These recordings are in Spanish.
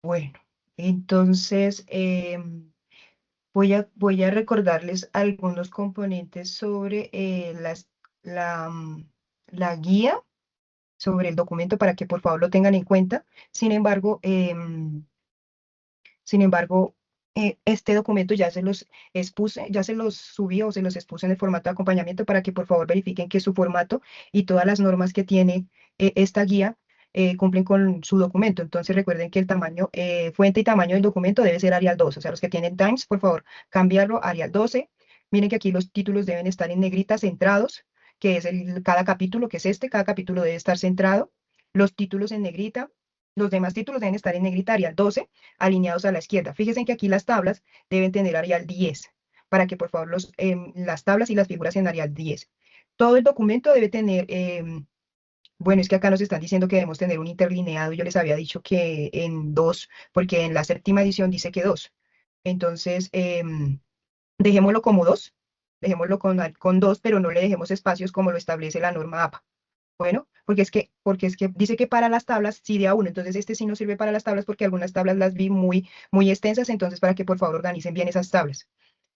Bueno, entonces voy a recordarles algunos componentes sobre la guía, sobre el documento para que por favor lo tengan en cuenta. Sin embargo, sin embargo, este documento ya se los expuse, ya se los subí o se los expuse en el formato de acompañamiento para que por favor verifiquen que su formato y todas las normas que tiene esta guía cumplen con su documento. Entonces recuerden que el tamaño, fuente y tamaño del documento debe ser Arial 12. O sea, los que tienen Times, por favor, cambiarlo a Arial 12. Miren que aquí los títulos deben estar en negrita centrados, que es cada capítulo, que es este, cada capítulo debe estar centrado. Los títulos en negrita. Los demás títulos deben estar en negrita Arial 12 alineados a la izquierda. Fíjense que aquí las tablas deben tener Arial 10, para que por favor las tablas y las figuras en Arial 10. Todo el documento debe tener, bueno, es que acá nos están diciendo que debemos tener un interlineado. Yo les había dicho que en 2, porque en la séptima edición dice que 2. Entonces, dejémoslo como 2, dejémoslo con 2, pero no le dejemos espacios como lo establece la norma APA. Bueno, porque es que dice que para las tablas sí de a uno, entonces este sí no sirve para las tablas porque algunas tablas las vi muy extensas, entonces para que por favor organicen bien esas tablas.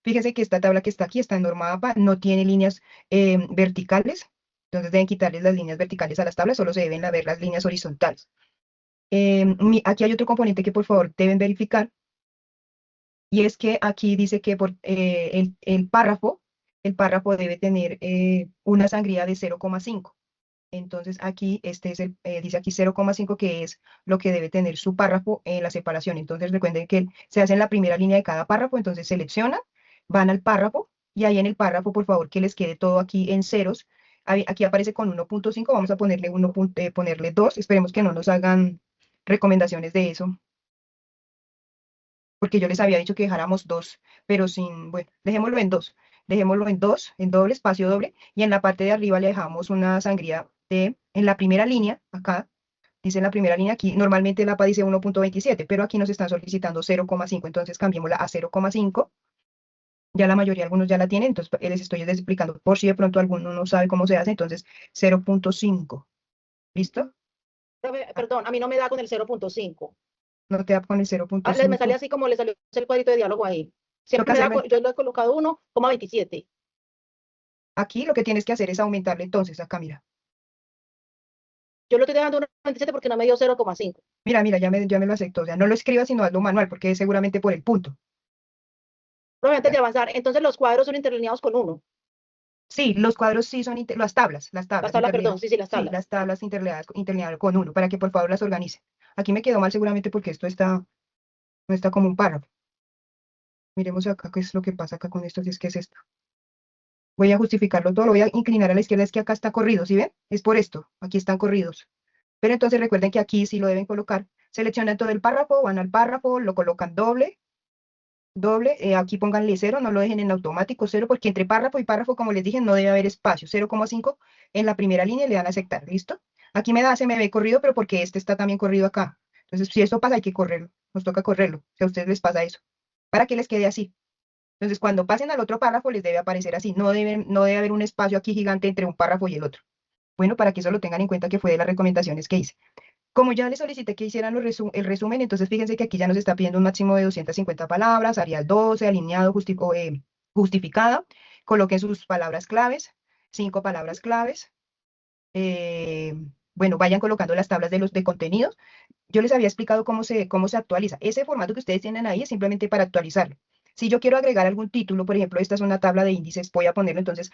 Fíjense que esta tabla que está aquí, está en norma APA, no tiene líneas verticales, entonces deben quitarles las líneas verticales a las tablas, solo se deben ver las líneas horizontales. Aquí hay otro componente que por favor deben verificar, y es que aquí dice que el párrafo debe tener una sangría de 0,5. Entonces aquí dice aquí 0,5 que es lo que debe tener su párrafo en la separación. Entonces recuerden que se hace en la primera línea de cada párrafo, entonces seleccionan, van al párrafo y ahí en el párrafo por favor que les quede todo aquí en ceros. Aquí aparece con 1,5, vamos a ponerle ponerle 2, esperemos que no nos hagan recomendaciones de eso, porque yo les había dicho que dejáramos 2, pero sin, bueno, dejémoslo en 2, en doble, espacio doble, y en la parte de arriba le dejamos una sangría en la primera línea, acá, dice en la primera línea aquí, normalmente la APA dice 1,27, pero aquí nos están solicitando 0,5, entonces cambiémosla a 0,5, ya la mayoría, algunos ya la tienen, entonces les estoy explicando por si de pronto alguno no sabe cómo se hace, entonces 0,5, ¿listo? Ah, Perdón, a mí no me da con el 0,5. no te da con el Me sale 0,5, así como le salió el cuadrito de diálogo ahí. Siempre toca me da, hacerlo, yo le he colocado 1,27. aquí lo que tienes que hacer es aumentarle entonces, acá mira. Yo lo estoy dejando 1,27 porque no me dio 0,5. Mira, ya me lo aceptó. O sea, no lo escribas, sino hazlo manual, porque es seguramente por el punto. Pero antes Ya. de avanzar, entonces los cuadros son interlineados con 1. Sí, los cuadros sí son las Las tablas tablas, perdón, interlineadas. sí, sí, las Sí, tablas. las tablas interlineadas con uno, para que por favor las organice. Aquí me quedó mal seguramente porque no está como un párrafo. Miremos acá qué es lo que pasa acá con esto, si es que es esto. Voy a justificarlo todo, lo voy a inclinar a la izquierda, es que acá está corrido, ¿sí ven? Es por esto, aquí están corridos. Pero entonces recuerden que aquí sí lo deben colocar. Seleccionan todo el párrafo, van al párrafo, lo colocan doble, aquí pónganle 0, no lo dejen en automático 0, porque entre párrafo y párrafo, como les dije, no debe haber espacio, 0,5 en la primera línea y le dan a aceptar, ¿listo? Aquí se me ve corrido, pero porque este está también corrido acá. Entonces, si esto pasa, hay que correrlo, nos toca correrlo, si a ustedes les pasa eso, para que les quede así. Entonces, cuando pasen al otro párrafo, les debe aparecer así, no debe haber un espacio aquí gigante entre un párrafo y el otro. Bueno, para que eso lo tengan en cuenta que fue de las recomendaciones que hice. Como ya les solicité que hicieran el resumen, entonces fíjense que aquí ya nos está pidiendo un máximo de 250 palabras, Arial 12, alineado, justificada. Coloquen sus palabras claves, 5 palabras claves. eh, bueno, vayan colocando las tablas de contenidos. Yo les había explicado cómo se actualiza. Ese formato que ustedes tienen ahí es simplemente para actualizarlo. Si yo quiero agregar algún título, por ejemplo, esta es una tabla de índices, voy a ponerlo, entonces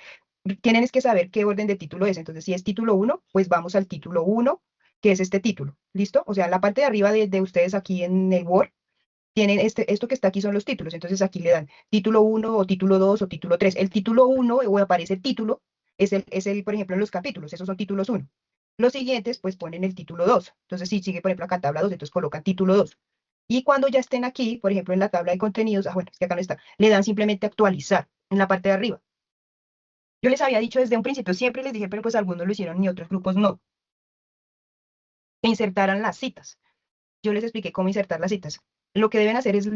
tienen es que saber qué orden de título es. Entonces, si es título 1, pues vamos al título 1, que es este título. ¿Listo? O sea, la parte de arriba de ustedes aquí en el Word, tienen esto que está aquí son los títulos. Entonces, aquí le dan título 1 o título 2 o título 3. El título 1, o aparece título, por ejemplo, en los capítulos, esos son títulos 1. Los siguientes, pues ponen el título 2. Entonces, si sigue, por ejemplo, acá tabla 2, entonces colocan título 2. Y cuando ya estén aquí, por ejemplo, en la tabla de contenidos, bueno, es que acá no está, le dan simplemente actualizar en la parte de arriba. Yo les había dicho desde un principio, siempre les dije, pero pues algunos lo hicieron y otros grupos no, que insertaran las citas. Yo les expliqué cómo insertar las citas. Lo que deben hacer es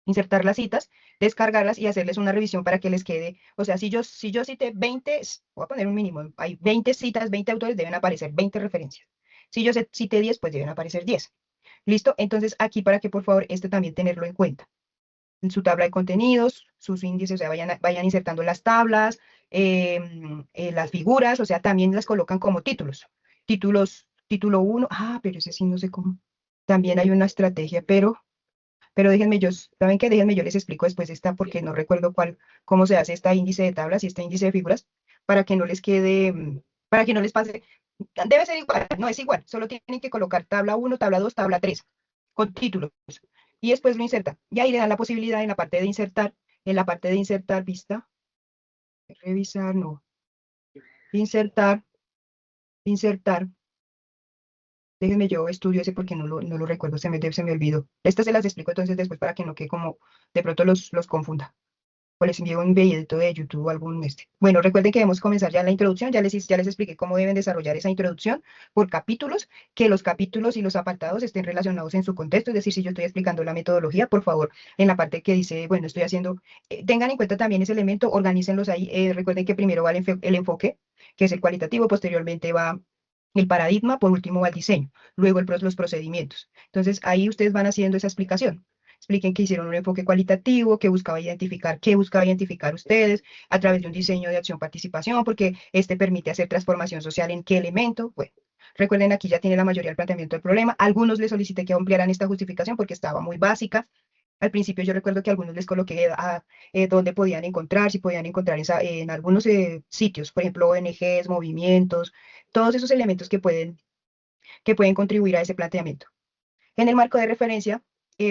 insertar las citas, descargarlas y hacerles una revisión para que les quede. O sea, si yo cité 20, voy a poner un mínimo, hay 20 citas, 20 autores, deben aparecer 20 referencias. Si yo cité 10, pues deben aparecer 10. ¿Listo? Entonces aquí para que por favor este también tenerlo en cuenta. En su tabla de contenidos, sus índices, o sea, vayan insertando las tablas, las figuras, o sea, también las colocan como títulos. Título uno, pero ese sí no sé cómo. También hay una estrategia, pero déjenme yo, ¿saben qué? Déjenme yo les explico después esta porque no recuerdo cómo se hace este índice de tablas y este índice de figuras para que no les quede, para que no les pase. Debe ser igual, no es igual, solo tienen que colocar tabla uno, tabla 2, tabla 3 con títulos y después lo insertan. Y ahí le dan la posibilidad en la parte de insertar vista, revisar, no, insertar, insertar. Déjenme yo estudio ese porque no lo recuerdo, se me olvidó. Estas se las explico entonces después para que no quede como de pronto los confunda. O les envío un videito de YouTube o algún este. Bueno, recuerden que debemos comenzar ya la introducción. Ya les expliqué cómo deben desarrollar esa introducción por capítulos, que los capítulos y los apartados estén relacionados en su contexto. Es decir, si yo estoy explicando la metodología, por favor, en la parte que dice, bueno, estoy haciendo, tengan en cuenta también ese elemento, organícenlos ahí. Recuerden que primero va el enfoque, que es el cualitativo, posteriormente va el paradigma, por último va el diseño, luego los procedimientos. Entonces, ahí ustedes van haciendo esa explicación. Expliquen que hicieron un enfoque cualitativo, qué buscaba identificar ustedes a través de un diseño de acción participación, porque este permite hacer transformación social en qué elemento. Bueno, recuerden, aquí ya tiene la mayoría del planteamiento del problema. Algunos les solicité que ampliaran esta justificación porque estaba muy básica. Al principio yo recuerdo que algunos les coloqué dónde podían encontrar, si podían encontrar en algunos sitios, por ejemplo, ONGs, movimientos, todos esos elementos que pueden contribuir a ese planteamiento. En el marco de referencia,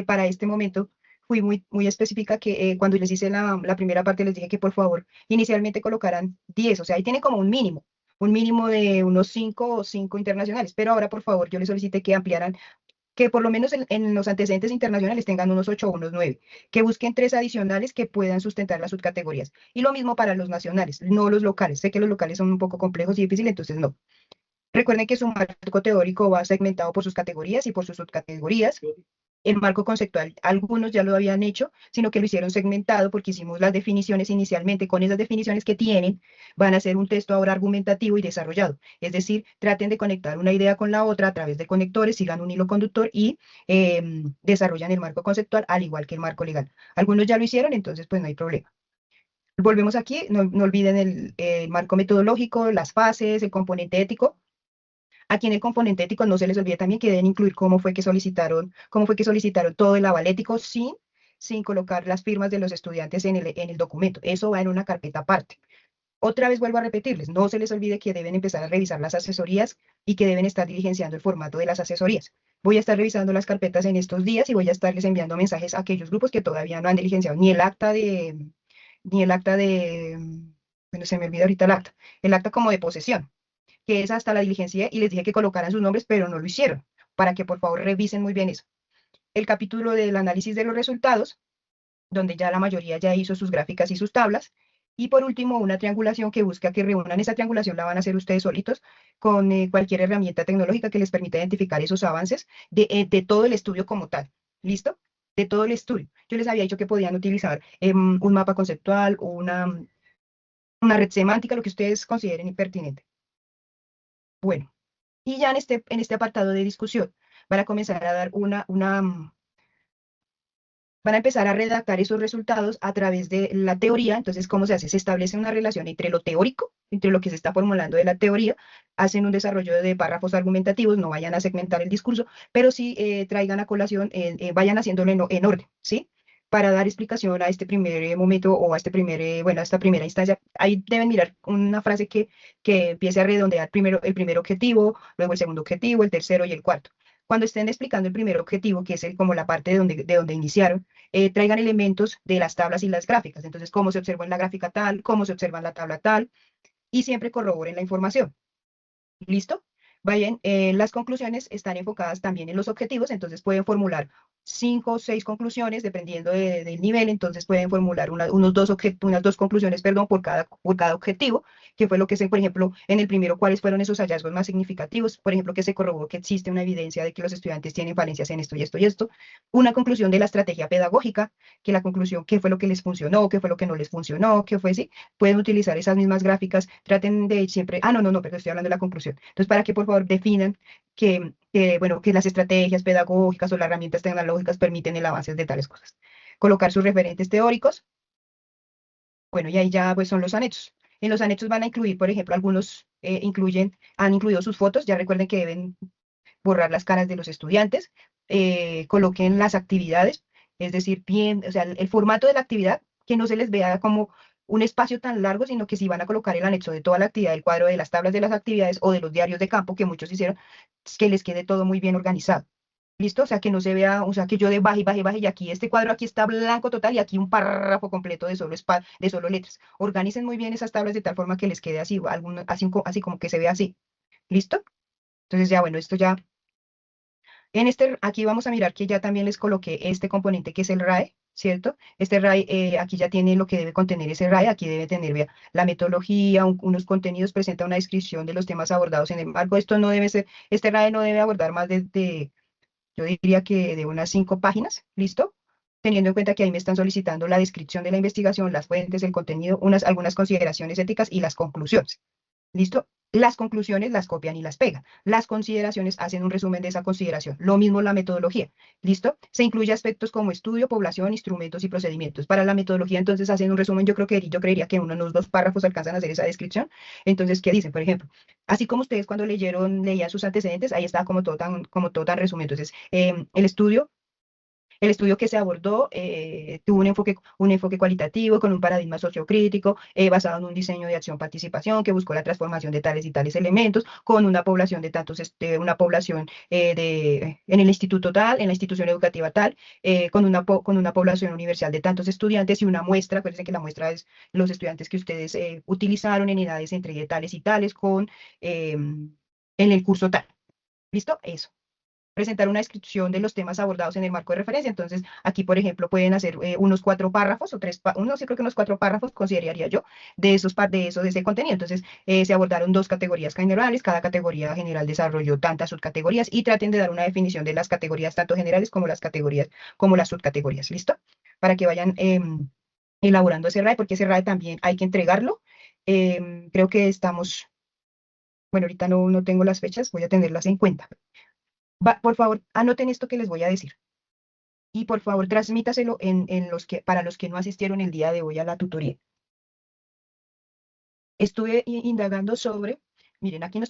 para este momento, fui muy específica que cuando les hice la primera parte les dije que por favor inicialmente colocaran 10, o sea, ahí tiene como un mínimo de unos 5 internacionales, pero ahora por favor yo les solicité que ampliaran, que por lo menos en los antecedentes internacionales tengan unos 8 o unos 9, que busquen 3 adicionales que puedan sustentar las subcategorías. Y lo mismo para los nacionales, no los locales. Sé que los locales son un poco complejos y difíciles, entonces no. Recuerden que su marco teórico va segmentado por sus categorías y por sus subcategorías. El marco conceptual, algunos ya lo habían hecho, sino que lo hicieron segmentado porque hicimos las definiciones inicialmente. Con esas definiciones que tienen, van a hacer un texto ahora argumentativo y desarrollado. Es decir, traten de conectar una idea con la otra a través de conectores, sigan un hilo conductor y desarrollan el marco conceptual al igual que el marco legal. Algunos ya lo hicieron, entonces pues no hay problema. Volvemos aquí, no olviden el marco metodológico, las fases, el componente ético. Aquí en el componente ético no se les olvide también que deben incluir cómo fue que solicitaron todo el aval ético sin colocar las firmas de los estudiantes en el documento. Eso va en una carpeta aparte. Otra vez vuelvo a repetirles, no se les olvide que deben empezar a revisar las asesorías y que deben estar diligenciando el formato de las asesorías. Voy a estar revisando las carpetas en estos días y voy a estarles enviando mensajes a aquellos grupos que todavía no han diligenciado ni el acta de, bueno, se me olvida ahorita el acta como de posesión, que es hasta la diligencia, y les dije que colocaran sus nombres, pero no lo hicieron, para que por favor revisen muy bien eso. El capítulo del análisis de los resultados, donde ya la mayoría ya hizo sus gráficas y sus tablas. Y por último, una triangulación que busca que reúnan esa triangulación, la van a hacer ustedes solitos con cualquier herramienta tecnológica que les permita identificar esos avances de todo el estudio como tal. ¿Listo? De todo el estudio. Yo les había dicho que podían utilizar un mapa conceptual o una red semántica, lo que ustedes consideren pertinente. Bueno, y ya en este apartado de discusión van a comenzar a dar van a empezar a redactar esos resultados a través de la teoría. Entonces, ¿cómo se hace? Se establece una relación entre lo teórico, entre lo que se está formulando de la teoría, hacen un desarrollo de párrafos argumentativos, no vayan a segmentar el discurso, pero sí traigan a colación, vayan haciéndolo en orden, ¿sí? Para dar explicación a este primer momento o a bueno, a esta primera instancia. Ahí deben mirar una frase que empiece a redondear primero el primer objetivo, luego el segundo objetivo, el tercero y el cuarto. Cuando estén explicando el primer objetivo, que es como la parte de donde iniciaron, traigan elementos de las tablas y las gráficas. Entonces, cómo se observa en la gráfica tal, cómo se observa en la tabla tal, y siempre corroboren la información. ¿Listo? Vayan, las conclusiones están enfocadas también en los objetivos, entonces pueden formular 5 o 6 conclusiones dependiendo del nivel, entonces pueden formular unas dos conclusiones, perdón, por cada objetivo, que fue lo que por ejemplo, en el primero, cuáles fueron esos hallazgos más significativos, por ejemplo, que se corroboró que existe una evidencia de que los estudiantes tienen falencias en esto y esto y esto, una conclusión de la estrategia pedagógica, que la conclusión, qué fue lo que les funcionó, qué fue lo que no les funcionó, qué fue, sí, pueden utilizar esas mismas gráficas, traten de siempre, no, pero estoy hablando de la conclusión. Entonces, para que por favor favor definan bueno, que las estrategias pedagógicas o las herramientas tecnológicas permiten el avance de tales cosas. Colocar sus referentes teóricos. Bueno, y ahí ya pues son los anexos. En los anexos van a incluir, por ejemplo, algunos han incluido sus fotos, ya recuerden que deben borrar las caras de los estudiantes, coloquen las actividades, es decir, bien, o sea, el formato de la actividad, que no se les vea como un espacio tan largo, sino que si van a colocar el anexo de toda la actividad, el cuadro de las tablas de las actividades o de los diarios de campo, que muchos hicieron, que les quede todo muy bien organizado. ¿Listo? O sea, que no se vea, o sea, que yo de baje, baje, baje, y aquí este cuadro aquí está blanco total y aquí un párrafo completo de solo letras. Organicen muy bien esas tablas de tal forma que les quede así, así como que se vea así. ¿Listo? Entonces ya, bueno, esto ya aquí vamos a mirar que ya también les coloqué este componente que es el RAE, ¿cierto? Este RAE, aquí ya tiene lo que debe contener ese RAE, aquí debe tener, vea, la metodología, unos contenidos, presenta una descripción de los temas abordados. Sin embargo, esto no debe ser, este RAE no debe abordar más yo diría que de unas 5 páginas, ¿listo? Teniendo en cuenta que ahí me están solicitando la descripción de la investigación, las fuentes, el contenido, algunas consideraciones éticas y las conclusiones. ¿Listo? Las conclusiones las copian y las pegan. Las consideraciones hacen un resumen de esa consideración. Lo mismo la metodología. ¿Listo? Se incluye aspectos como estudio, población, instrumentos y procedimientos. Para la metodología, entonces, hacen un resumen. Yo creería que unos 2 párrafos alcanzan a hacer esa descripción. Entonces, ¿qué dicen? Por ejemplo, así como ustedes cuando leían sus antecedentes, ahí estaba como todo tan resumido. Entonces, el estudio que se abordó tuvo un enfoque cualitativo con un paradigma sociocrítico basado en un diseño de acción-participación que buscó la transformación de tales y tales elementos con una población de tantos, una población en el instituto tal, en la institución educativa tal, con una población universal de tantos estudiantes y una muestra, acuérdense que la muestra es los estudiantes que ustedes utilizaron en edades entre tales y tales en el curso tal. ¿Listo? Eso presentar una descripción de los temas abordados en el marco de referencia. Entonces, aquí, por ejemplo, pueden hacer unos 4 párrafos o sí creo que unos 4 párrafos, consideraría yo, de ese contenido. Entonces, se abordaron 2 categorías generales, cada categoría general desarrolló tantas subcategorías y traten de dar una definición de las categorías, tanto generales como las categorías, como las subcategorías. ¿Listo? Para que vayan elaborando ese RAE, porque ese RAE también hay que entregarlo. Creo que estamos, bueno, ahorita no tengo las fechas, voy a tenerlas en cuenta. Por favor, anoten esto que les voy a decir. Y por favor, transmítaselo para los que no asistieron el día de hoy a la tutoría. Estuve indagando miren, aquí a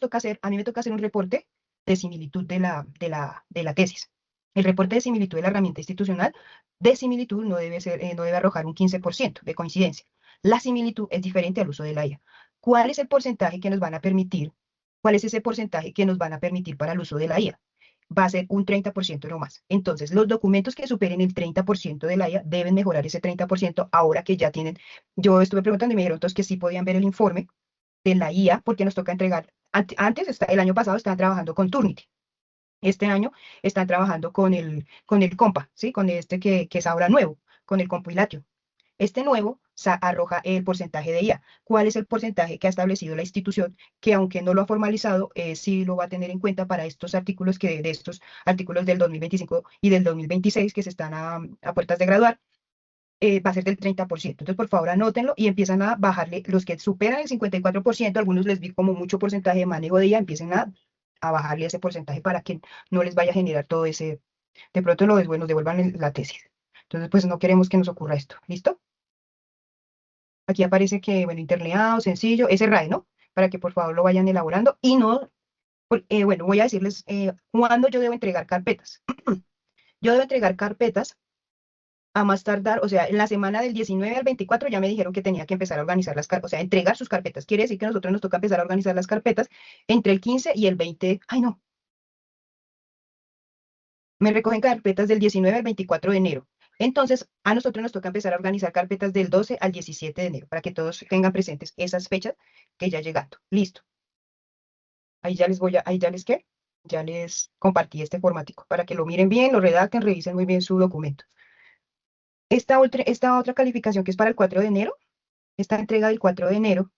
mí me toca hacer un reporte de similitud de la tesis. El reporte de similitud de la herramienta institucional de similitud no debe arrojar un 15% de coincidencia. La similitud es diferente al uso de la IA. ¿Cuál es el porcentaje que nos van a permitir? ¿Cuál es ese porcentaje que nos van a permitir para el uso de la IA? Va a ser un 30% no más. Entonces, los documentos que superen el 30% de la IA deben mejorar ese 30% ahora que ya tienen. Yo estuve preguntando y me dijeron entonces que sí podían ver el informe de la IA porque nos toca entregar. El año pasado estaban trabajando con Turnitin. Este año están trabajando con el Compa, ¿sí? Con este que es ahora nuevo, con el Compilatio. Este nuevo arroja el porcentaje de IA. ¿Cuál es el porcentaje que ha establecido la institución? Que aunque no lo ha formalizado, sí lo va a tener en cuenta para de estos artículos del 2025 y del 2026 que se están a puertas de graduar, va a ser del 30%. Entonces, por favor, anótenlo y empiezan a bajarle los que superan el 54%, algunos les vi como mucho porcentaje de manejo de IA, empiecen a bajarle ese porcentaje para que no les vaya a generar todo ese, de pronto nos devuelvan la tesis. Entonces, pues no queremos que nos ocurra esto. ¿Listo? Aquí aparece que, bueno, interleado, sencillo, ese RAE, ¿no? Para que por favor lo vayan elaborando y no, bueno, voy a decirles cuándo yo debo entregar carpetas. Yo debo entregar carpetas a más tardar, o sea, en la semana del 19 al 24 ya me dijeron que tenía que empezar a organizar las carpetas, o sea, entregar sus carpetas. Quiere decir que a nosotros nos toca empezar a organizar las carpetas entre el 15 y el 20, ay no, me recogen carpetas del 19 al 24 de enero. Entonces, a nosotros nos toca empezar a organizar carpetas del 12 al 17 de enero, para que todos tengan presentes esas fechas que ya llegando. Listo. Ahí ya les compartí este formático para que lo miren bien, lo redacten, revisen muy bien su documento. Esta otra calificación que es para el 4 de enero, esta entrega del 4 de enero,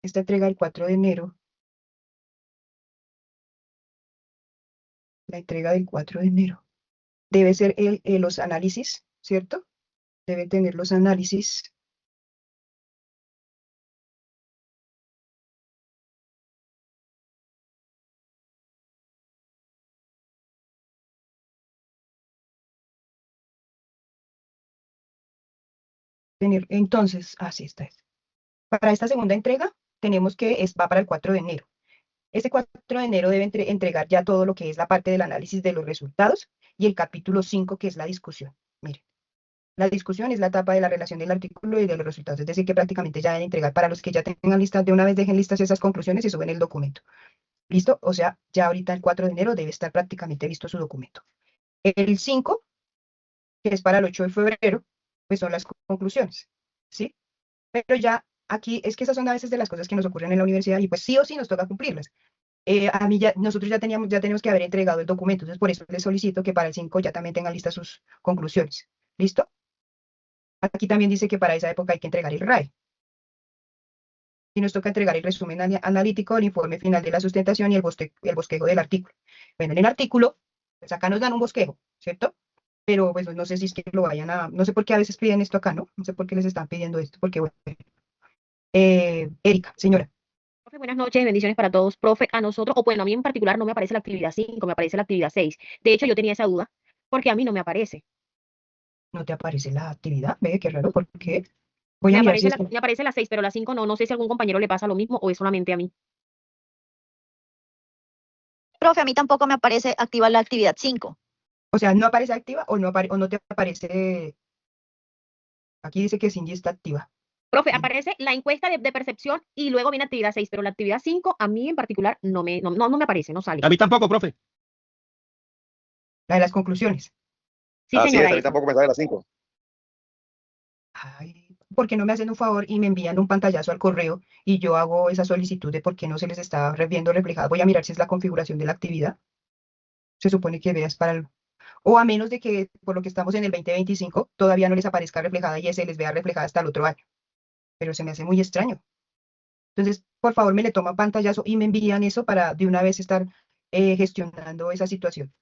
esta entrega del 4 de enero, la entrega del 4 de enero, debe ser los análisis, ¿cierto? Debe tener los análisis. Entonces, así está. Para esta segunda entrega, tenemos que va para el 4 de enero. Ese 4 de enero debe entregar ya todo lo que es la parte del análisis de los resultados y el capítulo 5, que es la discusión. Miren, la discusión es la etapa de la relación del artículo y de los resultados, es decir, que prácticamente ya deben entregar para los que ya tengan listas, de una vez dejen listas esas conclusiones y suben el documento. ¿Listo? O sea, ya ahorita el 4 de enero debe estar prácticamente listo su documento. El 5, que es para el 8 de febrero, pues son las conclusiones, ¿sí? Pero ya aquí es que esas son a veces de las cosas que nos ocurren en la universidad y pues sí o sí nos toca cumplirlas. A mí ya, nosotros ya tenemos que haber entregado el documento, entonces por eso les solicito que para el 5 ya también tengan listas sus conclusiones. ¿Listo? Aquí también dice que para esa época hay que entregar el RAE. Y nos toca entregar el resumen analítico, el informe final de la sustentación y el bosquejo del artículo. Bueno, en el artículo, pues acá nos dan un bosquejo, ¿cierto? Pero pues no sé si es que lo vayan a, no sé por qué a veces piden esto acá, ¿no? No sé por qué les están pidiendo esto, porque bueno. Erika, señora. Profe, buenas noches, bendiciones para todos. Profe, a nosotros, o bueno, a mí en particular no me aparece la actividad 5, me aparece la actividad 6. De hecho, yo tenía esa duda porque a mí no me aparece. ¿No te aparece la actividad? Ve, qué raro, porque voy a mirar si es que... Me aparece la 6, pero la 5 no. No sé si a algún compañero le pasa lo mismo o es solamente a mí. Profe, a mí tampoco me aparece activa la actividad 5. O sea, ¿no aparece activa o o no te aparece? Aquí dice que Cindy está activa. Profe, aparece la encuesta de percepción y luego viene actividad 6, pero la actividad 5 a mí en particular no me aparece, no sale. A mí tampoco, profe. La de las conclusiones. Sí, Así señora, es, a mí esa. tampoco me sale las 5. Ay, ¿por qué no me hacen un favor y me envían un pantallazo al correo y yo hago esa solicitud de por qué no se les está viendo reflejada? Voy a mirar si es la configuración de la actividad. Se supone que veas para el... O a menos de que, por lo que estamos en el 2025, todavía no les aparezca reflejada y se les vea reflejada hasta el otro año. Pero se me hace muy extraño. Entonces, por favor, me le toman pantallazo y me envían eso para de una vez estar gestionando esa situación.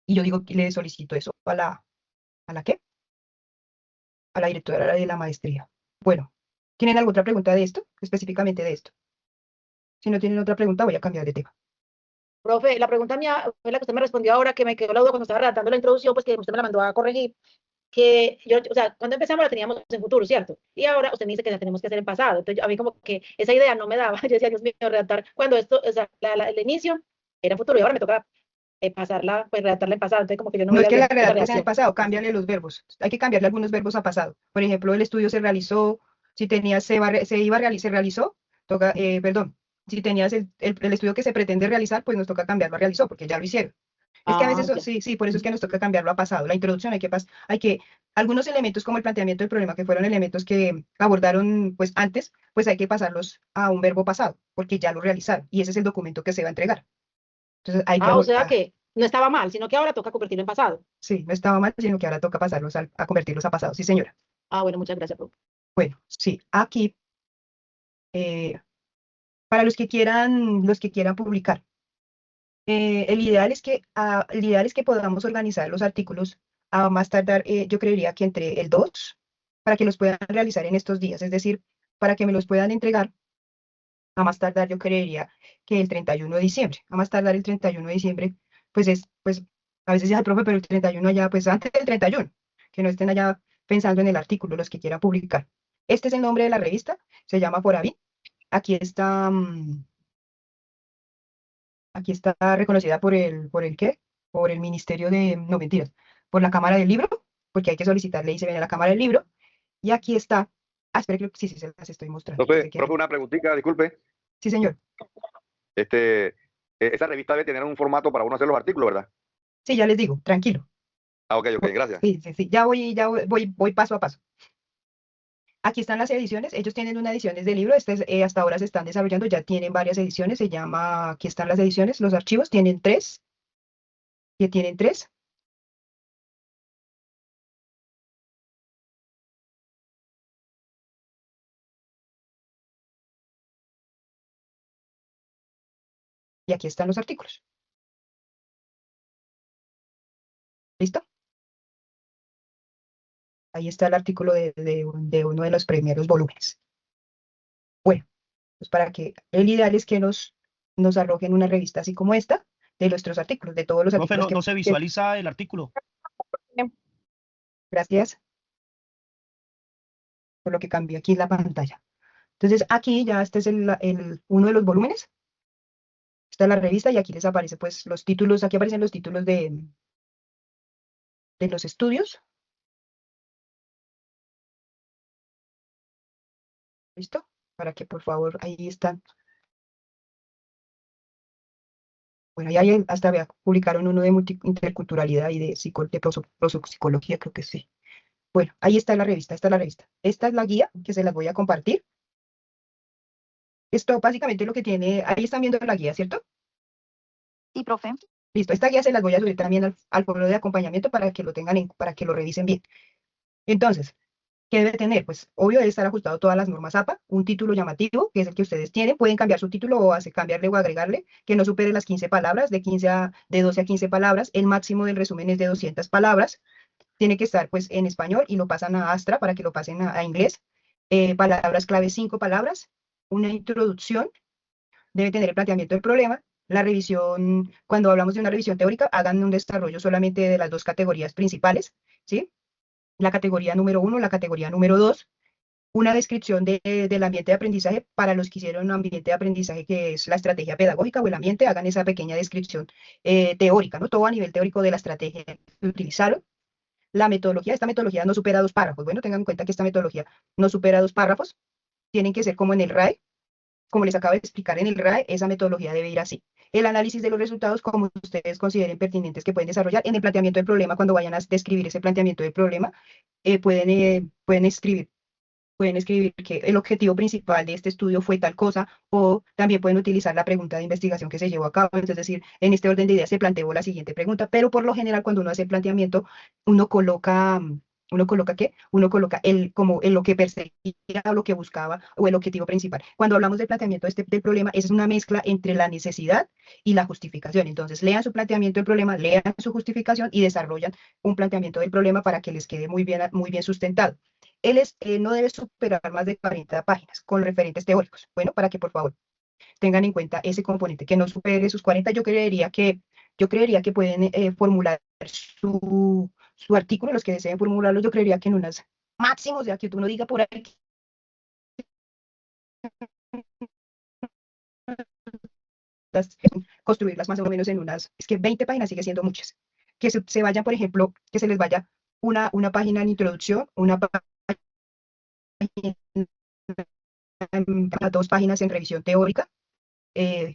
Y yo digo que le solicito eso ¿a la qué? A la directora de la maestría. Bueno, ¿tienen alguna otra pregunta de esto? Específicamente de esto. Si no tienen otra pregunta, voy a cambiar de tema. Profe, la pregunta mía fue la que usted me respondió ahora, que me quedó la duda cuando estaba redactando la introducción, pues que usted me la mandó a corregir, que yo, o sea, cuando empezamos la teníamos en futuro, ¿cierto? Y ahora usted me dice que la tenemos que hacer en pasado. Entonces, a mí como que esa idea no me daba. Yo decía, Dios mío, redactar, cuando esto, o sea, el inicio era futuro y ahora me toca pasarla, pues redactarla en pasado. Entonces, como que yo no No es veía que la bien esa redactes en el relación. pasado, cámbiale los verbos. Hay que cambiarle algunos verbos a pasado. Por ejemplo, el estudio se realizó, si tenías, se realizó, toca, perdón, si tenías el estudio que se pretende realizar, pues nos toca cambiarlo a realizó, porque ya lo hicieron. Es que a veces, Ah, ya. sí, por eso es que nos toca cambiarlo a pasado. La introducción hay que, algunos elementos como el planteamiento del problema, que fueron elementos que abordaron pues antes, pues hay que pasarlos a un verbo pasado, porque ya lo realizaron, y ese es el documento que se va a entregar. Entonces hay que O sea que no estaba mal, sino que ahora toca convertirlo en pasado. sí, no estaba mal, sino que ahora toca pasarlos a convertirlos a pasado. Sí, señora. Bueno, muchas gracias, profe. Bueno, sí, aquí, eh, para los que quieran publicar, el ideal es que podamos organizar los artículos a más tardar, yo creería que entre el 2 para que los puedan realizar en estos días, es decir, para que me los puedan entregar a más tardar, yo creería que el 31 de diciembre, a más tardar el 31 de diciembre, pues a veces ya el profe, pero el 31 ya, pues antes del 31 que no estén allá pensando en el artículo, los que quieran publicar. Este es el nombre de la revista, se llama Foravi. Aquí está, aquí está reconocida por el qué, por el Ministerio de, no mentiras, por la Cámara del Libro, porque hay que solicitarle y se viene a la Cámara del Libro. Y aquí está, espera que sí, se las estoy mostrando. Profe, una preguntita, disculpe. Sí, señor. Esa revista debe tener un formato para uno hacer los artículos, ¿verdad? Sí, ya les digo, tranquilo. Ok, gracias. Sí, sí, sí, voy paso a paso. Aquí están las ediciones, ellos tienen una edición de libro, hasta ahora se están desarrollando, ya tienen varias ediciones, se llama, aquí están las ediciones, los archivos tienen tres, que tienen tres. Y aquí están los artículos. ¿Listo? Ahí está el artículo de uno de los primeros volúmenes. Bueno, pues para que el ideal es que nos arrojen una revista así como esta, de nuestros artículos, de todos los Profe, artículos no se visualiza el artículo. Gracias. por lo que cambié aquí la pantalla. Entonces aquí ya este es uno de los volúmenes. Esta es la revista y aquí les aparece pues los títulos, aquí aparecen los títulos de los estudios. ¿Listo? Para que por favor, ahí están. Bueno, ya hay hasta vea, publicaron uno de interculturalidad y de, prosopsicología, creo que sí. Bueno, ahí está la revista, esta es la revista. Esta es la guía que se las voy a compartir. Esto básicamente lo que tiene, ahí están viendo la guía, ¿cierto? Sí, profe. Listo, esta guía se las voy a subir también al foro de acompañamiento para que lo tengan, para que lo revisen bien. Entonces, ¿qué debe tener? Pues obvio debe estar ajustado a todas las normas APA, un título llamativo, que es el que ustedes tienen, pueden cambiar su título o cambiarle o agregarle, que no supere las 15 palabras, de 12 a 15 palabras, el máximo del resumen es de 200 palabras, tiene que estar pues en español y lo pasan a Astra para que lo pasen a inglés, palabras clave 5 palabras, una introducción, debe tener el planteamiento del problema, la revisión, cuando hablamos de una revisión teórica, hagan un desarrollo solamente de las dos categorías principales, ¿sí? La categoría número 1, la categoría número 2, una descripción del ambiente de aprendizaje para los que hicieron un ambiente de aprendizaje que es la estrategia pedagógica o el ambiente, hagan esa pequeña descripción teórica, ¿no? Todo a nivel teórico de la estrategia que utilizaron. La metodología, esta metodología no supera 2 párrafos. Bueno, tengan en cuenta que esta metodología no supera 2 párrafos, tienen que ser como en el RAE, como les acabo de explicar en el RAE, esa metodología debe ir así. El análisis de los resultados, como ustedes consideren pertinentes que pueden desarrollar. En el planteamiento del problema, cuando vayan a describir ese planteamiento del problema, pueden escribir que el objetivo principal de este estudio fue tal cosa, o también pueden utilizar la pregunta de investigación que se llevó a cabo. Es decir, en este orden de ideas se planteó la siguiente pregunta, pero por lo general cuando uno hace el planteamiento, uno coloca ¿qué? Uno coloca como en lo que perseguía o lo que buscaba o el objetivo principal. Cuando hablamos del planteamiento del problema, esa es una mezcla entre la necesidad y la justificación. Entonces, lean su planteamiento del problema, lean su justificación y desarrollan un planteamiento del problema para que les quede muy bien sustentado. No debe superar más de 40 páginas con referentes teóricos. Bueno, para que por favor tengan en cuenta ese componente, que no supere sus 40. Yo creería que pueden formular su artículo, los que deseen formularlo, yo creería que en unas máximos, ya que uno diga por ahí, construirlas más o menos en unas, es que 20 páginas sigue siendo muchas. Que se vayan, por ejemplo, que se les vaya una página en introducción, una página a 2 páginas en revisión teórica,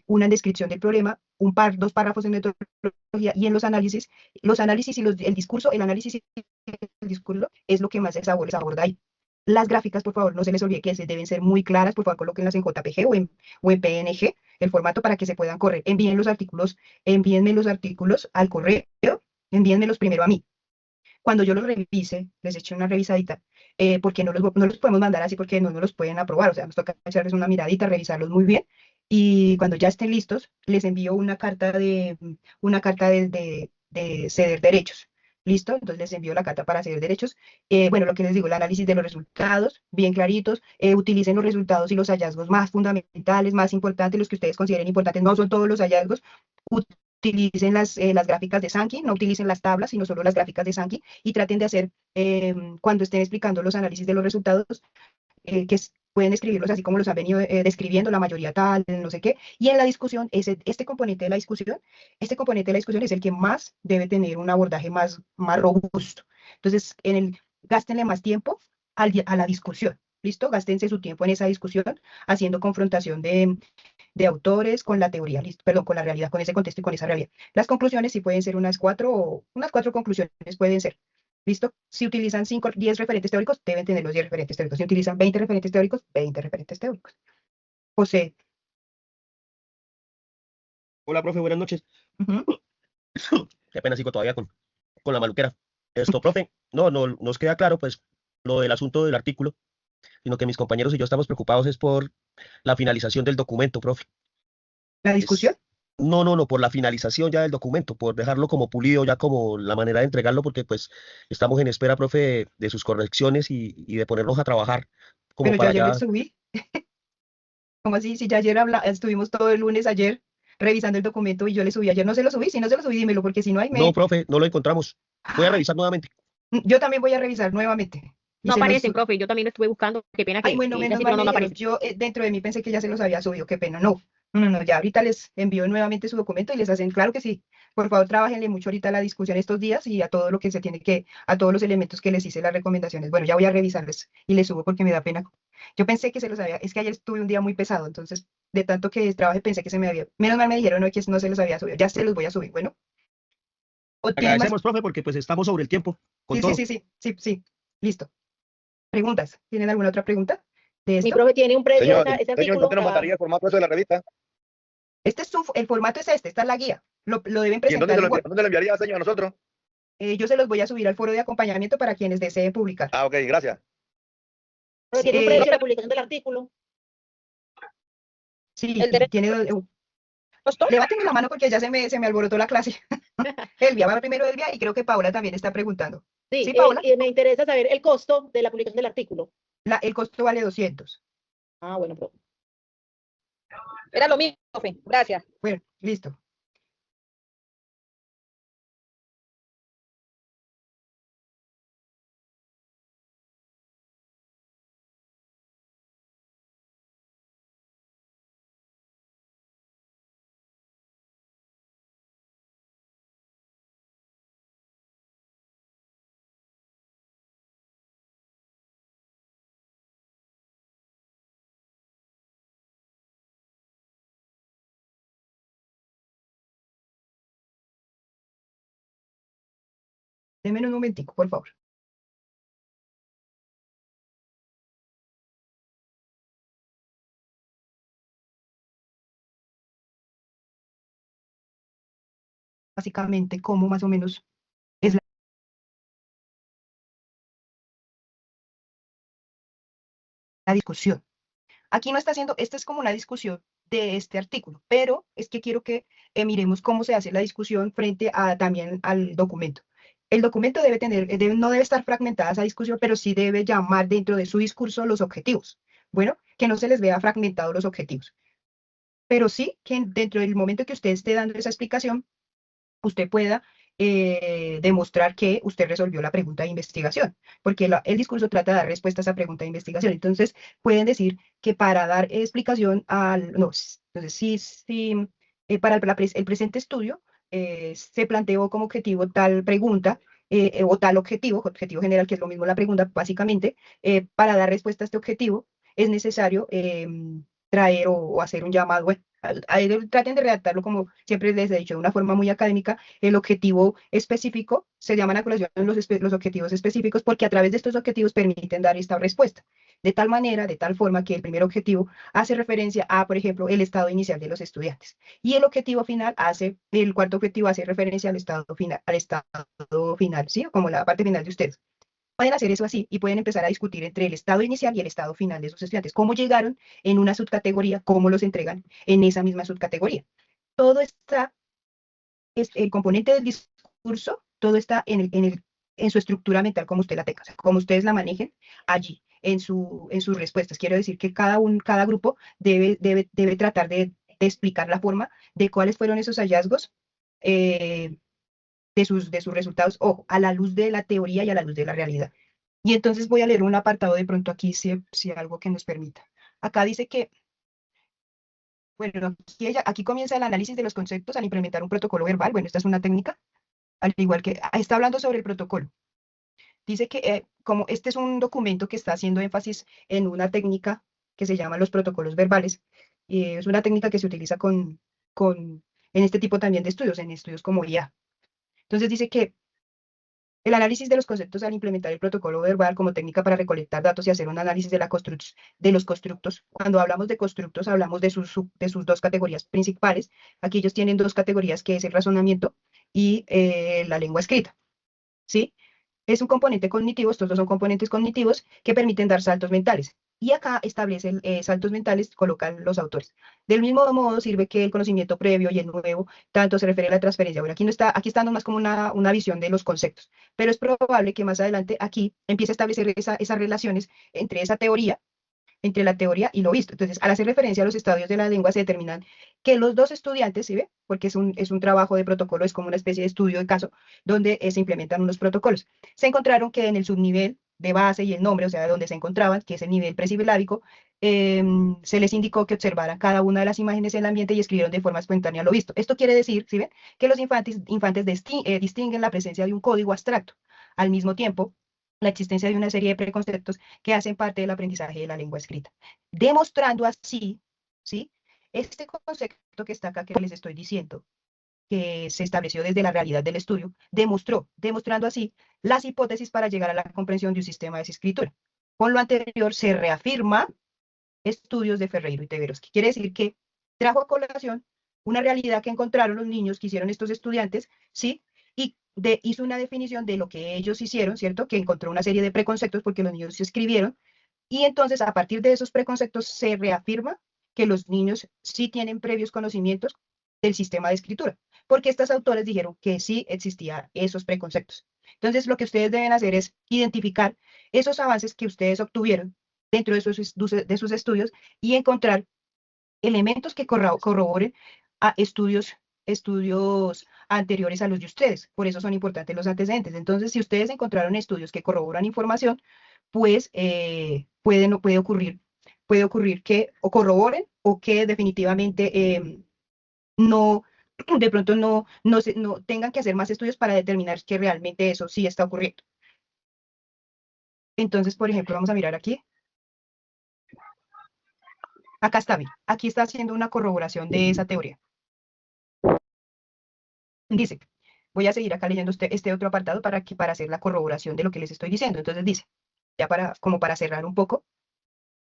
una en descripción del problema, 2 párrafos en metodología y en los análisis y el discurso, el análisis y el discurso es lo que más se aborda ahí. Las gráficas, por favor, no se les olvide que deben ser muy claras, por favor, colóquenlas en JPG o en PNG, el formato para que se puedan correr. Envíenme los artículos al correo, envíenmelos primero a mí. Cuando yo los revise, les eché una revisadita, porque no los podemos mandar así porque no nos los pueden aprobar, o sea, nos toca echarles una miradita, revisarlos muy bien, y cuando ya estén listos, les envío una carta de ceder derechos. ¿Listo? Entonces les envío la carta para ceder derechos. Bueno, lo que les digo, el análisis de los resultados, bien claritos, utilicen los resultados y los hallazgos más fundamentales, más importantes, los que ustedes consideren importantes, no son todos los hallazgos, utilicen las gráficas de Sankey, no utilicen las tablas, sino solo las gráficas de Sankey, y traten de hacer, cuando estén explicando los análisis de los resultados, pueden escribirlos así como los han venido describiendo, la mayoría tal, no sé qué, y en la discusión, este componente de la discusión es el que más debe tener un abordaje más robusto. Entonces, gástenle más tiempo a la discusión, ¿listo? Gástense su tiempo en esa discusión, haciendo confrontación de autores con la teoría, ¿listo? Perdón, con la realidad, con ese contexto y con esa realidad. Las conclusiones sí pueden ser unas cuatro conclusiones pueden ser. ¿Listo? Si utilizan 10 referentes teóricos, deben tener los 10 referentes teóricos. Si utilizan 20 referentes teóricos, 20 referentes teóricos. José. Hola, profe, buenas noches. Ujú. Qué pena sigo todavía con la maluquera. Profe, no nos queda claro, pues, lo del asunto del artículo, sino que mis compañeros y yo estamos preocupados es por la finalización del documento, profe. ¿La discusión? No, por la finalización ya del documento, por dejarlo como pulido, ya como la manera de entregarlo, porque pues estamos en espera, profe, de sus correcciones y de ponernos a trabajar como Pero yo para ayer ya. le subí. ¿Cómo así? Si ya ayer estuvimos todo el lunes ayer revisando el documento y yo le subí ayer, no se lo subí, si no se lo subí, dímelo, porque si no hay No, profe, no lo encontramos. Voy a revisar nuevamente. Yo también voy a revisar nuevamente. Y No se los aparecen, su- profe, yo también lo estuve buscando, qué pena Ay, que bueno, ese menos artículo mal me no dijeron. aparece. Yo dentro de mí pensé que ya se los había subido, qué pena. No, no, no, no, ya ahorita les envío nuevamente su documento y les hacen, claro que sí. Por favor, trabajenle mucho ahorita a la discusión estos días y a todo lo que se tiene que, a todos los elementos que les hice las recomendaciones. Bueno, ya voy a revisarles y les subo porque me da pena. Yo pensé que se los había, es que ayer estuve un día muy pesado, entonces de tanto que trabajé pensé que se me había, menos mal me dijeron no, que no se los había subido, ya se los voy a subir, bueno. ¿O tienen más? Agradecemos, profe, porque pues estamos sobre el tiempo con Sí, sí, todo. sí, sí, sí, sí, listo. ¿Preguntas? ¿Tienen alguna otra pregunta de Mi esto? profe tiene un precio Señor, ese señor, artículo. ¿dónde nos mandaría el formato eso de la revista? Este es el formato es este, esta es la guía. Lo deben ¿Y en dónde, presentar en Word. dónde lo enviaría, señor, a nosotros? Yo se los voy a subir al foro de acompañamiento para quienes deseen publicar. Ah, ok, gracias. Pero Sí, tiene un precio la publicación del artículo. sí, El derecho tiene, costó. levánteme la mano porque ya se me alborotó la clase. Elvia, va primero Elvia y creo que Paola también está preguntando. Sí, ¿Sí, Paola? me interesa saber el costo de la publicación del artículo. El costo vale 200. Ah, bueno, profe. Era lo mismo, profe. Gracias. Bueno, listo. Denme un momentico, por favor. Básicamente, cómo más o menos es la discusión. Aquí no está haciendo, esta es como una discusión de este artículo, pero es que quiero que miremos cómo se hace la discusión frente a también al documento. El documento debe tener, no debe estar fragmentada esa discusión, pero sí debe llamar dentro de su discurso los objetivos. Bueno, que no se les vea fragmentados los objetivos, pero sí que dentro del momento que usted esté dando esa explicación, usted pueda demostrar que usted resolvió la pregunta de investigación, porque el discurso trata de dar respuesta a esa pregunta de investigación. Entonces, pueden decir que para dar explicación al, no, entonces sí, para el presente estudio se planteó como objetivo tal pregunta o tal objetivo general, que es lo mismo la pregunta, básicamente, para dar respuesta a este objetivo es necesario traer o hacer un llamado, bueno, traten de redactarlo como siempre les he dicho, de una forma muy académica, el objetivo específico, se llaman a colación los objetivos específicos porque a través de estos objetivos permiten dar esta respuesta. De tal manera, de tal forma que el primer objetivo hace referencia a, por ejemplo, el estado inicial de los estudiantes. Y el objetivo final el cuarto objetivo hace referencia al estado final, ¿sí? Como la parte final de ustedes. Pueden hacer eso así y pueden empezar a discutir entre el estado inicial y el estado final de sus estudiantes. ¿Cómo llegaron en una subcategoría? ¿Cómo los entregan en esa misma subcategoría? Todo está el componente del discurso, todo está en su estructura mental, como usted la tenga, o sea, como ustedes la manejen allí, en sus respuestas. Quiero decir que cada grupo debe tratar de explicar la forma de cuáles fueron esos hallazgos de sus resultados, ojo, a la luz de la teoría y a la luz de la realidad. Y entonces voy a leer un apartado de pronto aquí, si algo que nos permita. Acá dice que bueno, aquí comienza el análisis de los conceptos al implementar un protocolo verbal. Bueno, esta es una técnica, al igual que está hablando sobre el protocolo. Dice que como este es un documento que está haciendo énfasis en una técnica que se llama los protocolos verbales, es una técnica que se utiliza en este tipo también de estudios, en estudios como IA. Entonces dice que el análisis de los conceptos al implementar el protocolo verbal como técnica para recolectar datos y hacer un análisis de los constructos. Cuando hablamos de constructos, hablamos de sus dos categorías principales. Aquí ellos tienen dos categorías, que es el razonamiento y la lengua escrita. ¿Sí? Es un componente cognitivo, estos dos son componentes cognitivos que permiten dar saltos mentales. Y acá establecen saltos mentales, colocan los autores. Del mismo modo sirve que el conocimiento previo y el nuevo, tanto se refiere a la transferencia. Bueno, aquí está nomás como una visión de los conceptos, pero es probable que más adelante aquí empiece a establecer esas relaciones entre la teoría y lo visto. Entonces, al hacer referencia a los estadios de la lengua, se determinan que los dos estudiantes, ¿sí ve? Porque es un trabajo de protocolo, es como una especie de estudio de caso, donde se implementan unos protocolos. Se encontraron que en el subnivel de base y el nombre, o sea, de donde se encontraban, que es el nivel presilábico, se les indicó que observaran cada una de las imágenes en el ambiente y escribieron de forma espontánea lo visto. Esto quiere decir, ¿sí ven? Que los infantes distinguen la presencia de un código abstracto. Al mismo tiempo, la existencia de una serie de preconceptos que hacen parte del aprendizaje de la lengua escrita, demostrando así, ¿sí? Este concepto que está acá que les estoy diciendo, que se estableció desde la realidad del estudio, demostrando así las hipótesis para llegar a la comprensión de un sistema de escritura. Con lo anterior se reafirma estudios de Ferreiro y Teveroski. Quiere decir que trajo a colación una realidad que encontraron los niños que hicieron estos estudiantes, ¿sí? Y hizo una definición de lo que ellos hicieron, ¿cierto? Que encontró una serie de preconceptos porque los niños se escribieron, y entonces a partir de esos preconceptos se reafirma que los niños sí tienen previos conocimientos del sistema de escritura, porque estos autores dijeron que sí existían esos preconceptos. Entonces, lo que ustedes deben hacer es identificar esos avances que ustedes obtuvieron dentro de sus estudios y encontrar elementos que corroboren a estudios anteriores a los de ustedes. Por eso son importantes los antecedentes. Entonces, si ustedes encontraron estudios que corroboran información, pues puede ocurrir que o corroboren o que definitivamente no, de pronto no tengan que hacer más estudios para determinar que realmente eso sí está ocurriendo. Entonces, por ejemplo, vamos a mirar aquí. Acá está bien. Aquí está haciendo una corroboración de esa teoría. Dice, voy a seguir acá leyendo este otro apartado para hacer la corroboración de lo que les estoy diciendo. Entonces dice, ya como para cerrar un poco,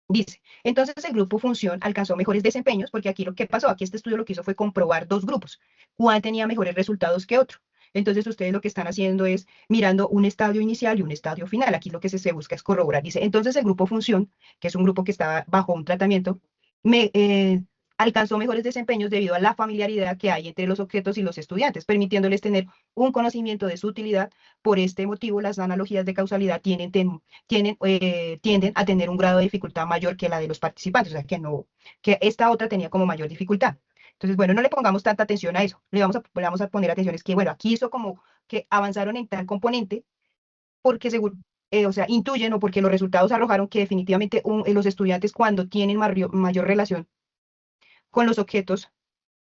dice, entonces el grupo función alcanzó mejores desempeños, porque aquí lo que pasó, aquí este estudio lo que hizo fue comprobar dos grupos, cuál tenía mejores resultados que otro. Entonces ustedes lo que están haciendo es mirando un estadio inicial y un estadio final. Aquí lo que se busca es corroborar. Dice, entonces el grupo función, que es un grupo que estaba bajo un tratamiento, alcanzó mejores desempeños debido a la familiaridad que hay entre los objetos y los estudiantes, permitiéndoles tener un conocimiento de su utilidad. Por este motivo, las analogías de causalidad tienden a tener un grado de dificultad mayor que la de los participantes, o sea, que esta otra tenía como mayor dificultad. Entonces, bueno, no le pongamos tanta atención a eso, le vamos a poner atención, es que, bueno, aquí hizo como que avanzaron en tal componente, porque según, o sea, intuyen o porque los resultados arrojaron que definitivamente los estudiantes cuando tienen mayor relación con los objetos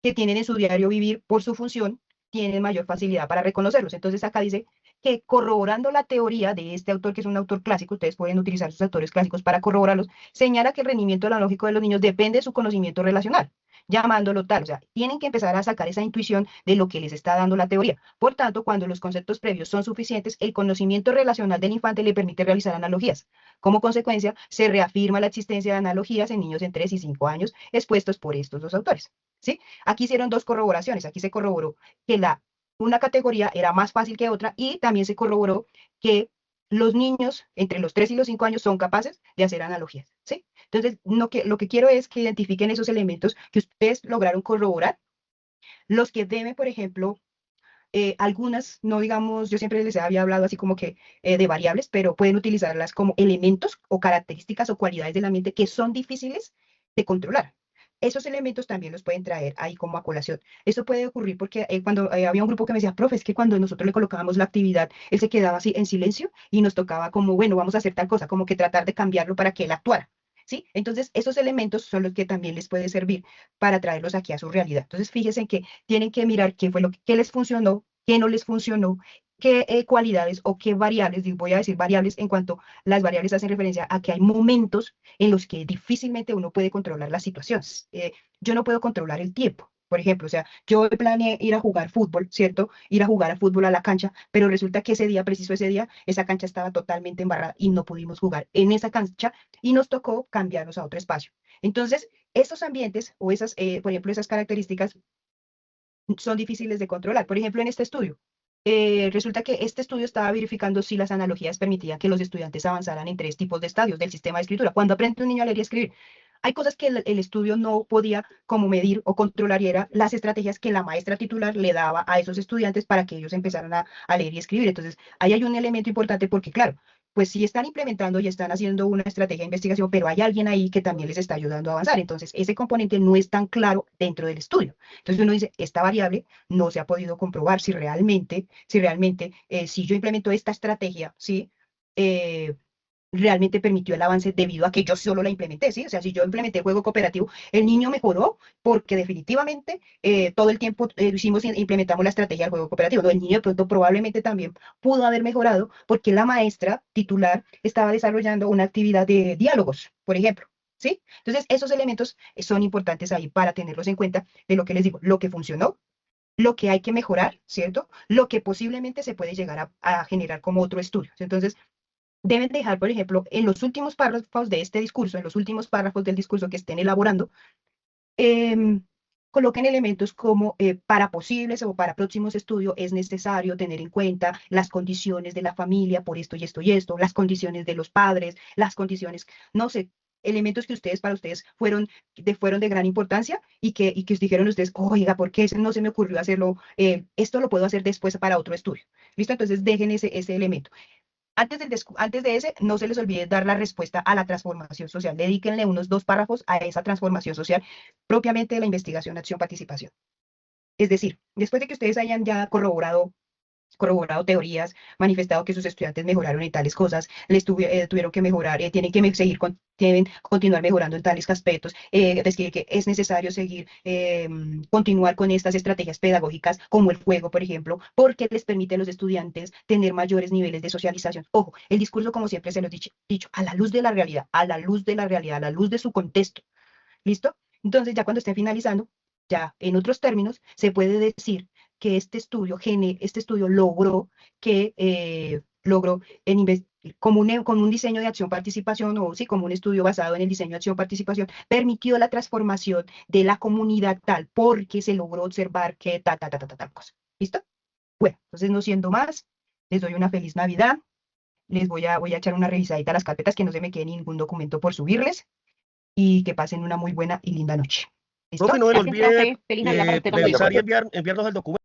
que tienen en su diario vivir por su función, tienen mayor facilidad para reconocerlos. Entonces acá dice que corroborando la teoría de este autor, que es un autor clásico, ustedes pueden utilizar sus autores clásicos para corroborarlos, señala que el rendimiento analógico de los niños depende de su conocimiento relacional, llamándolo tal. O sea, tienen que empezar a sacar esa intuición de lo que les está dando la teoría. Por tanto, cuando los conceptos previos son suficientes, el conocimiento relacional del infante le permite realizar analogías. Como consecuencia, se reafirma la existencia de analogías en niños en 3 y 5 años expuestos por estos dos autores. ¿Sí? Aquí hicieron dos corroboraciones. Aquí se corroboró que una categoría era más fácil que otra y también se corroboró que los niños entre los 3 y los 5 años son capaces de hacer analogías, ¿sí? Entonces, lo que quiero es que identifiquen esos elementos que ustedes lograron corroborar, los que deben, por ejemplo, algunas, no digamos, yo siempre les había hablado así como que de variables, pero pueden utilizarlas como elementos o características o cualidades del ambiente que son difíciles de controlar. Esos elementos también los pueden traer ahí como a colación. Esto puede ocurrir porque cuando había un grupo que me decía, profe, es que cuando nosotros le colocábamos la actividad, él se quedaba así en silencio y nos tocaba como, bueno, vamos a hacer tal cosa, como que tratar de cambiarlo para que él actuara. ¿Sí? Entonces, esos elementos son los que también les puede servir para traerlos aquí a su realidad. Entonces, fíjense que tienen que mirar qué fue qué les funcionó, qué no les funcionó, qué cualidades o qué variables, voy a decir variables en cuanto las variables hacen referencia a que hay momentos en los que difícilmente uno puede controlar las situaciones. Yo no puedo controlar el tiempo. Por ejemplo, o sea, yo planeé ir a jugar fútbol, ¿cierto? Ir a jugar a fútbol a la cancha, pero resulta que preciso ese día, esa cancha estaba totalmente embarrada y no pudimos jugar en esa cancha y nos tocó cambiarnos a otro espacio. Entonces, esos ambientes o por ejemplo, esas características son difíciles de controlar. Por ejemplo, en este estudio, resulta que este estudio estaba verificando si las analogías permitían que los estudiantes avanzaran en 3 tipos de estadios del sistema de escritura. Cuando aprende un niño a leer y escribir, hay cosas que el estudio no podía como medir o controlar y eran las estrategias que la maestra titular le daba a esos estudiantes para que ellos empezaran a leer y escribir. Entonces, ahí hay un elemento importante porque, claro, pues sí están implementando y están haciendo una estrategia de investigación, pero hay alguien ahí que también les está ayudando a avanzar. Entonces, ese componente no es tan claro dentro del estudio. Entonces, uno dice, esta variable no se ha podido comprobar si realmente, si yo implemento esta estrategia, ¿sí? realmente permitió el avance debido a que yo solo la implementé, ¿sí? O sea, si yo implementé el juego cooperativo, el niño mejoró porque definitivamente todo el tiempo implementamos la estrategia del juego cooperativo. ¿No? El niño de pronto probablemente también pudo haber mejorado porque la maestra titular estaba desarrollando una actividad de diálogos, por ejemplo. ¿Sí? Entonces, esos elementos son importantes ahí para tenerlos en cuenta de lo que les digo, lo que funcionó, lo que hay que mejorar, ¿cierto? Lo que posiblemente se puede llegar a generar como otro estudio. Entonces, deben dejar, por ejemplo, en los últimos párrafos de este discurso, en los últimos párrafos del discurso que estén elaborando, em, coloquen elementos como para posibles o para próximos estudios es necesario tener en cuenta las condiciones de la familia por esto y esto y esto, las condiciones de los padres, las condiciones, no sé, elementos que ustedes, para ustedes, fueron de gran importancia y que os dijeron ustedes, oiga, ¿por qué no se me ocurrió hacerlo? Esto lo puedo hacer después para otro estudio. ¿Listo? Entonces dejen ese elemento. Antes de ese, no se les olvide dar la respuesta a la transformación social. Dedíquenle unos 2 párrafos a esa transformación social propiamente de la investigación, acción, participación. Es decir, después de que ustedes hayan ya corroborado teorías, manifestado que sus estudiantes mejoraron en tales cosas, tuvieron que mejorar, deben continuar mejorando en tales aspectos, decir que es necesario continuar con estas estrategias pedagógicas como el juego, por ejemplo, porque les permite a los estudiantes tener mayores niveles de socialización. Ojo, el discurso, como siempre se los he dicho, a la luz de la realidad, a la luz de la realidad, a la luz de su contexto. ¿Listo? Entonces, ya cuando estén finalizando, ya en otros términos, se puede decir que este estudio logró con un diseño de acción participación, o sí, como un estudio basado en el diseño de acción participación, permitió la transformación de la comunidad tal, porque se logró observar que tal cosa. ¿Listo? Bueno, entonces no siendo más, les doy una feliz Navidad. Voy a echar una revisadita a las carpetas, que no se me quede ningún documento por subirles, y que pasen una muy buena y linda noche. ¿Listo? Profe, no me lo Gracias, olvide profe. Feliz Navidad para usted también. revisar y enviarnos el documento.